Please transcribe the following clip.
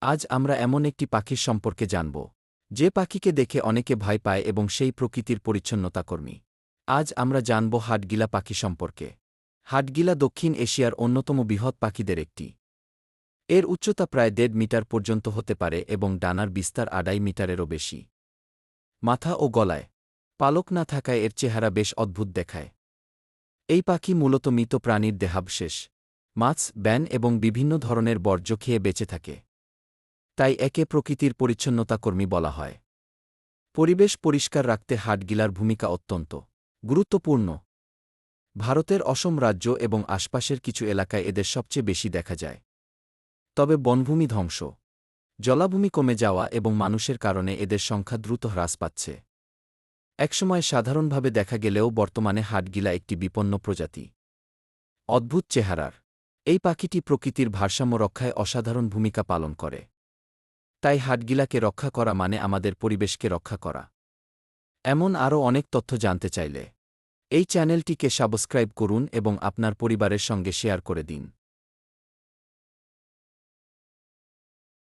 আজ আমরা এমন একটি পাখির সম্পর্কে জানব যে পাখিকে দেখে অনেকে ভয় পায় এবং সেই প্রকৃতির পরিচ্ছন্নতা কর্মী। আজ আমরা জানব হাটগিলা পাখি সম্পর্কে। হাটগিলা দক্ষিণ এশিয়ার অন্যতম বৃহৎ পাখিদের একটি। এর উচ্চতা প্রায় ১.৫ মিটার পর্যন্ত হতে পারে এবং ডানার বিস্তার ২.৫ মিটারেরও বেশি। মাথা ও গলায় পালক না থাকায় এর চেহারা বেশ অদ্ভুত দেখায়। এই পাখি মূলত মৃত প্রাণীর দেহাবশেষ, মাছ, ব্যান এবং বিভিন্ন ধরনের বর্জ্য খেয়ে বেঁচে থাকে। তাই একে প্রকৃতির পরিচ্ছন্নতা কর্মী বলা হয়। পরিবেশ পরিষ্কার রাখতে হাটগিলার ভূমিকা অত্যন্ত গুরুত্বপূর্ণ। ভারতের অসম রাজ্য এবং আশপাশের কিছু এলাকায় এদের সবচেয়ে বেশি দেখা যায়। তবে বনভূমি ধ্বংস, জলাভূমি কমে যাওয়া এবং মানুষের কারণে এদের সংখ্যা দ্রুত হ্রাস পাচ্ছে। একসময় সাধারণভাবে দেখা গেলেও বর্তমানে হাটগিলা একটি বিপন্ন প্রজাতি। অদ্ভুত চেহারার এই পাখিটি প্রকৃতির ভারসাম্য রক্ষায় অসাধারণ ভূমিকা পালন করে। তাই হাটগিলাকে রক্ষা করা মানে আমাদের পরিবেশকে রক্ষা করা। এমন আরও অনেক তথ্য জানতে চাইলে এই চ্যানেলটিকে সাবস্ক্রাইব করুন এবং আপনার পরিবারের সঙ্গে শেয়ার করে দিন।